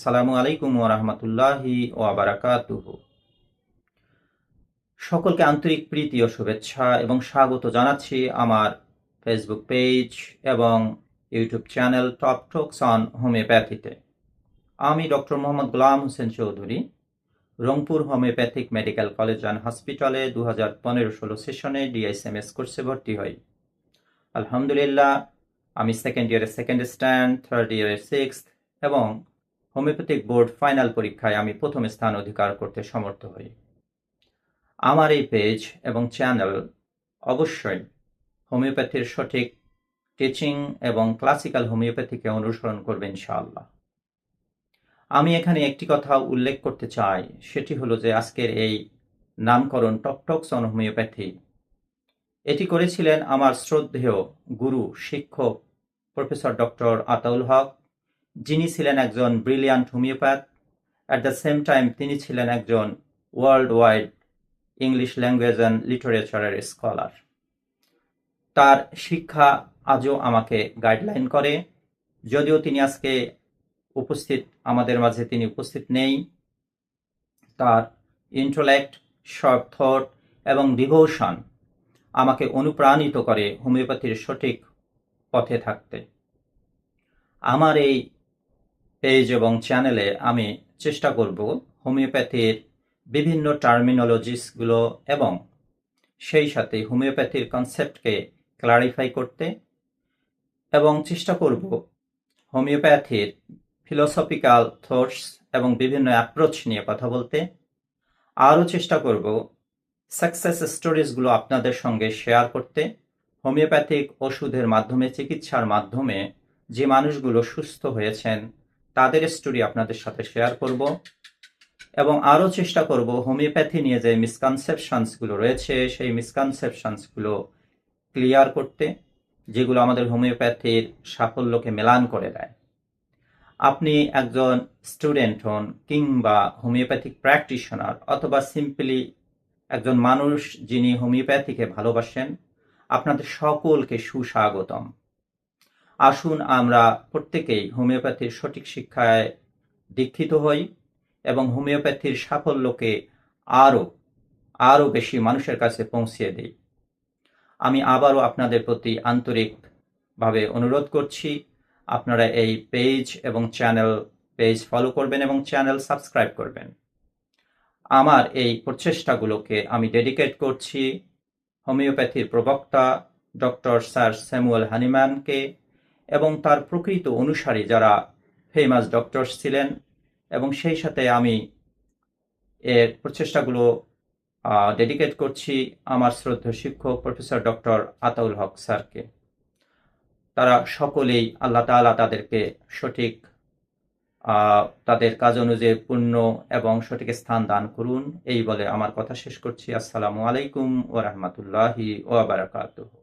সালামু আলাইকুম ওয়া রাহমাতুল্লাহি ওয়া বারাকাতুহু। সকলকে আন্তরিক প্রীতি ও শুভেচ্ছা এবং স্বাগত জানাচ্ছি আমার ফেসবুক পেজ এবং YouTube channel top talks on হোমিওপ্যাথিতে। আমি doctor Mohammad Golam Hossain Chowdhury, Rangpur homoeopathic medical college and হসপিটালে 2015-16 সেশনে ডিএসএমএস কোর্সে ভর্তি হই। আলহামদুলিল্লাহ, আমি সেকেন্ড ইয়ারের সেকেন্ড স্ট্যান্ড, থার্ড ইয়ারের সিক্সথ এবং হোমিওপ্যাথিক বোর্ড ফাইনাল পরীক্ষায় আমি প্রথম স্থান অধিকার করতে সমর্থ হই। আমার এই পেজ এবং চ্যানেল অবশ্যই হোমিওপ্যাথির সঠিক টিচিং এবং ক্লাসিক্যাল হোমিওপ্যাথিকে অনুসরণ করবে ইনশাআল্লাহ। আমি এখানে একটি কথা উল্লেখ করতে চাই, সেটি হলো যে আজকের এই নামকরণ টপ টক্স অন হোমিওপ্যাথি এটি করেছিলেন আমার শ্রদ্ধেয় গুরু শিক্ষক প্রফেসর ডক্টর আতাউল হক, যিনি ছিলেন একজন brilliant homoeopath. At the same time তিনি ছিলেন একজন world wide English language and লিটারেচারের স্কলার। তার শিক্ষা আজও আমাকে গাইডলাইন করে, যদিও তিনি আজকে আমাদের মাঝে তিনি উপস্থিত নেই। তার ইন্টেলেক্ট, শার্প থট এবং ডিভোশন আমাকে অনুপ্রাণিত করে হোমিওপ্যাথির সঠিক পথে থাকতে। আমার এই পেজ এবং চ্যানেলে আমি চেষ্টা করব হোমিওপ্যাথির বিভিন্ন টার্মিনোলজিসগুলো এবং সেই সাথে হোমিওপ্যাথির কনসেপ্টকে ক্লারিফাই করতে, এবং চেষ্টা করব হোমিওপ্যাথির ফিলোসফিক্যাল থটস এবং বিভিন্ন অ্যাপ্রোচ নিয়ে কথা বলতে। আরও চেষ্টা করব সাকসেস স্টোরিজগুলো আপনাদের সঙ্গে শেয়ার করতে। হোমিওপ্যাথিক ওষুধের মাধ্যমে, চিকিৎসার মাধ্যমে যে মানুষগুলো সুস্থ হয়েছেন তাদের স্টোরি আপনাদের সাথে শেয়ার করব, এবং আরও চেষ্টা করব হোমিওপ্যাথি নিয়ে যে মিসকনসেপশনসগুলো রয়েছে সেই মিসকনসেপশনসগুলো ক্লিয়ার করতে, যেগুলো আমাদের হোমিওপ্যাথির সাফল্যকে মেলান করে দেয়। আপনি একজন স্টুডেন্ট হন কিংবা হোমিওপ্যাথিক প্র্যাকটিশনার অথবা সিম্পলি একজন মানুষ যিনি হোমিওপ্যাথিকে ভালোবাসেন, আপনাদের সকলকে সুস্বাগতম। আসুন আমরা প্রত্যেকেই হোমিওপ্যাথির সঠিক শিক্ষায় দীক্ষিত হই এবং হোমিওপ্যাথির সাফল্যকে আরও বেশি মানুষের কাছে পৌঁছিয়ে দিই। আমি আবারও আপনাদের প্রতি আন্তরিকভাবে অনুরোধ করছি, আপনারা এই পেজ ফলো করবেন এবং চ্যানেল সাবস্ক্রাইব করবেন। আমার এই প্রচেষ্টাগুলোকে আমি ডেডিকেট করছি হোমিওপ্যাথির প্রবক্তা ডক্টর স্যার স্যামুয়েল হানিম্যানকে এবং তার প্রকৃত অনুসারী যারা ফেমাস ডক্টরস ছিলেন, এবং সেই সাথে আমি এর প্রচেষ্টাগুলো ডেডিকেট করছি আমার শ্রদ্ধেয় শিক্ষক প্রফেসর ডক্টর আতাউল হক স্যারকে। তারা সকলেই আল্লাহ তাআলা তাদেরকে সঠিক তাদের কাজ অনুযায়ী পূর্ণ এবং সঠিক স্থান দান করুন। এই বলে আমার কথা শেষ করছি। আসসালামু আলাইকুম ওয়া রাহমাতুল্লাহি ওয়া বারাকাতুহু।